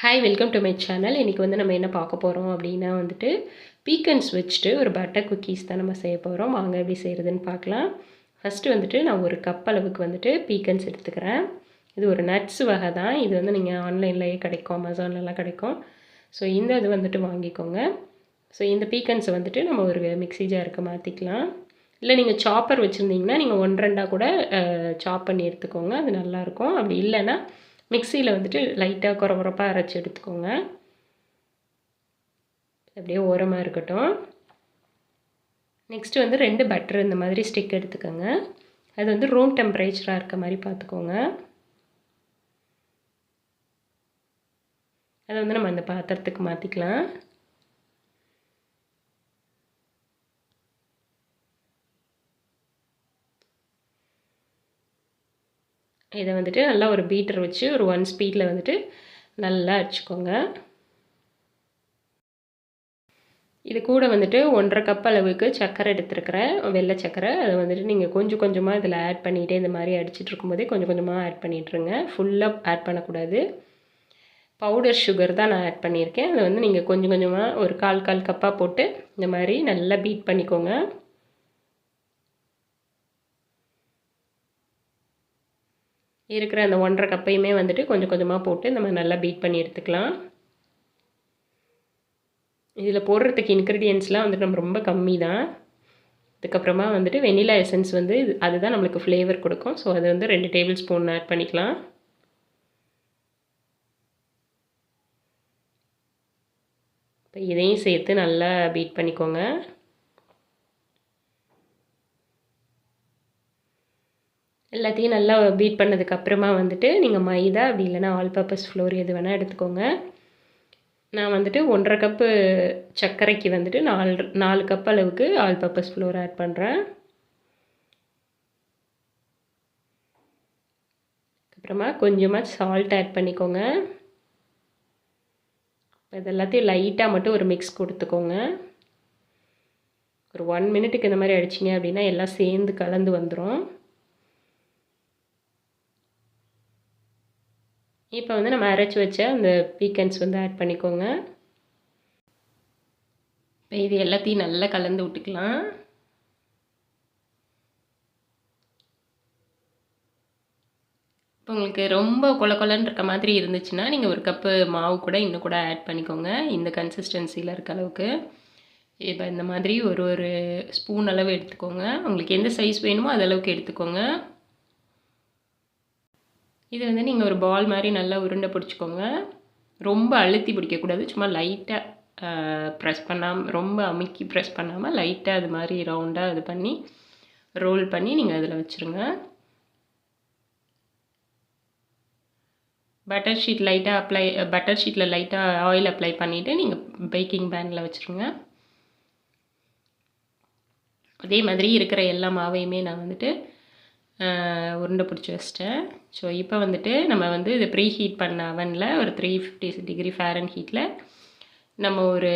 Hi welcome to my channel. இன்றைக்கி வந்து நம்ம என்ன பார்க்க போகிறோம் அப்படின்னா வந்துட்டு பீக்கன்ஸ் வச்சுட்டு ஒரு பட்டர் குக்கீஸ் தான் நம்ம செய்ய போகிறோம். வாங்க எப்படி செய்கிறதுன்னு பார்க்கலாம். ஃபஸ்ட்டு வந்துட்டு நான் ஒரு கப் அளவுக்கு வந்துட்டு பீக்கன்ஸ் எடுத்துக்கிறேன். இது ஒரு நட்ஸ் வகை தான். இது வந்து நீங்கள் ஆன்லைன்லேயே கிடைக்கும், அமேசான்லலாம் கிடைக்கும். ஸோ இந்த இது வந்துட்டு வாங்கிக்கோங்க. ஸோ இந்த பீக்கன்ஸை வந்துட்டு நம்ம ஒரு மிக்ஸி ஜாருக்கு மாற்றிக்கலாம். இல்லை நீங்கள் சாப்பர் வச்சுருந்தீங்கன்னா நீங்கள் 1-2 கூட சாப் பண்ணி எடுத்துக்கோங்க, அது நல்லாயிருக்கும். அப்படி இல்லைன்னா மிக்சியில் வந்துட்டு லைட்டாக குறப்பாக அரைச்சி எடுத்துக்கோங்க. அப்படியே ஓரமாக இருக்கட்டும். நெக்ஸ்ட்டு வந்து 2 பட்டர் இந்த மாதிரி ஸ்டிக் எடுத்துக்கோங்க. அது வந்து ரூம் டெம்பரேச்சராக இருக்க மாதிரி பார்த்துக்கோங்க. அதை வந்து நம்ம அந்த பாத்திரத்துக்கு மாற்றிக்கலாம். இதை வந்துட்டு நல்லா ஒரு பீட்டர் வச்சு ஒரு 1 ஸ்பீடில் வந்துட்டு நல்லா அடிச்சுக்கோங்க. இது கூட வந்துட்டு 1.5 கப் அளவுக்கு சர்க்கரை எடுத்துருக்கிறேன், வெள்ளை சர்க்கரை. அதை வந்துட்டு நீங்கள் கொஞ்சம் கொஞ்சமாக இதில் ஆட் பண்ணிவிட்டு இந்த மாதிரி அடிச்சிட்டு இருக்கும்போதே கொஞ்சம் கொஞ்சமாக ஆட் பண்ணிட்டுருங்க. ஃபுல்லாக ஆட் பண்ணக்கூடாது. பவுடர் சுகர் தான் நான் ஆட் பண்ணியிருக்கேன். அதை வந்து நீங்கள் கொஞ்சம் கொஞ்சமாக ஒரு கால் கப்பாக போட்டு இந்த மாதிரி நல்லா பீட் பண்ணிக்கோங்க. இருக்கிற அந்த 1.5 கப்பையுமே வந்துட்டு கொஞ்சம் கொஞ்சமாக போட்டு நம்ம நல்லா பீட் பண்ணி எடுத்துக்கலாம். இதில் போடுறதுக்கு இன்க்ரீடியன்ட்ஸ்லாம் வந்துட்டு நம்ம ரொம்ப கம்மி தான். அதுக்கப்புறமா வந்துட்டு வெனிலா எசன்ஸ் வந்து அதுதான் நம்மளுக்கு ஃப்ளேவர் கொடுக்கும். ஸோ அது வந்து 2 டேபிள் ஸ்பூன் ஆட் பண்ணிக்கலாம். இப்போ இதையும் சேர்த்து நல்லா பீட் பண்ணிக்கோங்க. எல்லாத்தையும் நல்லா பீட் பண்ணதுக்கப்புறமா வந்துட்டு நீங்கள் மைதா அப்படி இல்லைன்னா ஆல் பர்பஸ் ஃப்ளோர் எது வேணால் எடுத்துக்கோங்க. நான் வந்துட்டு 1.5 கப்பு சர்க்கரைக்கு வந்துட்டு 4 கப் அளவுக்கு ஆல் பர்பஸ் ஃப்ளோர் ஆட் பண்ணுறேன். அப்புறமா கொஞ்சமாக சால்ட் ஆட் பண்ணிக்கோங்க. இது எல்லாத்தையும் லைட்டாக மட்டும் ஒரு மிக்ஸ் கொடுத்துக்கோங்க. ஒரு 1 மினிட்டுக்கு இந்த மாதிரி அடிச்சிங்க அப்படின்னா எல்லாம் சேர்ந்து கலந்து வந்துடும். இப்போ வந்து நம்ம அரைச்சி வச்ச அந்த பீக்கன்ஸ் வந்து ஆட் பண்ணிக்கோங்க. இப்போ இது எல்லாத்தையும் நல்லா கலந்து விட்டுக்கலாம். இப்போ உங்களுக்கு ரொம்ப கொலன்னு இருக்க மாதிரி இருந்துச்சுன்னா நீங்கள் ஒரு கப்பு மாவு கூட இன்னும் கூட ஆட் பண்ணிக்கோங்க. இந்த கன்சிஸ்டன்சியில் இருக்க அளவுக்கு. இப்போ இந்த மாதிரி ஒரு ஸ்பூன் அளவு எடுத்துக்கோங்க. உங்களுக்கு எந்த சைஸ் வேணுமோ அது அளவுக்கு எடுத்துக்கோங்க. இது வந்து நீங்கள் ஒரு பால் மாதிரி நல்லா உருண்டை பிடிச்சிக்கோங்க. ரொம்ப அழுத்தி பிடிக்கக்கூடாது, சும்மா லைட்டாக ப்ரெஸ் பண்ணாமல், ரொம்ப அமுக்கி ப்ரெஸ் பண்ணாமல் லைட்டாக அது மாதிரி ரவுண்டாக இது பண்ணி ரோல் பண்ணி நீங்கள் அதில் வச்சுருங்க. பட்டர் ஷீட்டில் லைட்டாக ஆயில் அப்ளை பண்ணிவிட்டு நீங்கள் பேக்கிங் பேனில் வச்சுருங்க. அதே மாதிரி இருக்கிற எல்லா மாவையுமே நான் வந்துட்டு உருண்டை பிடிச்சி வச்சிட்டேன். ஸோ இப்போ வந்துட்டு நம்ம வந்து இது ப்ரீ ஹீட் பண்ண அவனில் ஒரு 350 டிகிரி ஃபாரன்ஹீட்டில் நம்ம ஒரு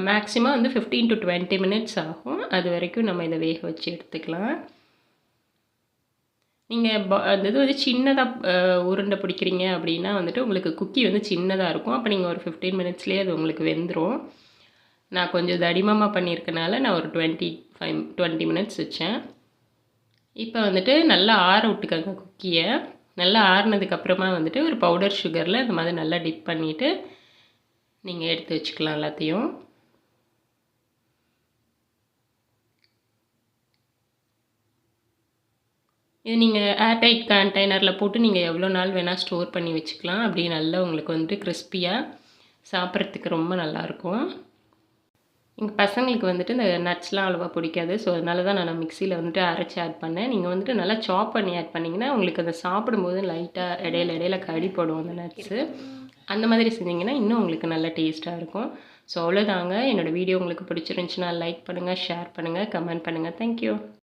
மேக்ஸிமம் வந்து 15 to 20 மினிட்ஸ் ஆகும். அது வரைக்கும் நம்ம இதை வேக வச்சு எடுத்துக்கலாம். நீங்கள் அந்த இது வந்து சின்னதாக உருண்டை பிடிக்கிறீங்க அப்படின்னா வந்துட்டு உங்களுக்கு குக்கி வந்து சின்னதாக இருக்கும். அப்போ நீங்கள் ஒரு 15 மினிட்ஸ்லேயே அது உங்களுக்கு வெந்துடும். நான் கொஞ்சம் தடிமமாக பண்ணியிருக்கனால நான் ஒரு 20 மினிட்ஸ் வச்சேன். இப்போ வந்துட்டு நல்லா ஆற விட்டுக்கோங்க குக்கியை. நல்லா ஆறினதுக்கப்புறமா வந்துட்டு ஒரு பவுடர் சுகரில் இந்த மாதிரி நல்லா டிப் பண்ணிவிட்டு நீங்கள் எடுத்து வச்சுக்கலாம் எல்லாத்தையும். இது நீங்கள் ஏர்டைட் கண்டெய்னரில் போட்டு நீங்கள் எவ்வளோ நாள் வேணால் ஸ்டோர் பண்ணி வச்சுக்கலாம். அப்படி நல்லா உங்களுக்கு வந்துட்டு கிறிஸ்பியாக சாப்பிட்றதுக்கு ரொம்ப நல்லாயிருக்கும். எங்கள் பசங்களுக்கு வந்துட்டு இந்த நட்ஸ்லாம் அவ்வளோவா பிடிக்காது. ஸோ அதனால தான் நான் மிக்சியில் வந்துட்டு அரைச்சி ஆட் பண்ணேன். நீங்கள் வந்துட்டு நல்லா சாப் பண்ணி ஆட் பண்ணிங்கன்னா உங்களுக்கு அதை சாப்பிடும்போது லைட்டாக இடையில கடிப்படும் அந்த நட்ஸு. அந்த மாதிரி செஞ்சிங்கன்னா இன்னும் உங்களுக்கு நல்ல டேஸ்ட்டாக இருக்கும். ஸோ அவ்வளோதாங்க. என்னோடய வீடியோ உங்களுக்கு பிடிச்சிருந்துச்சுன்னா லைக் பண்ணுங்கள், ஷேர் பண்ணுங்கள், கமெண்ட் பண்ணுங்கள். தேங்க்யூ.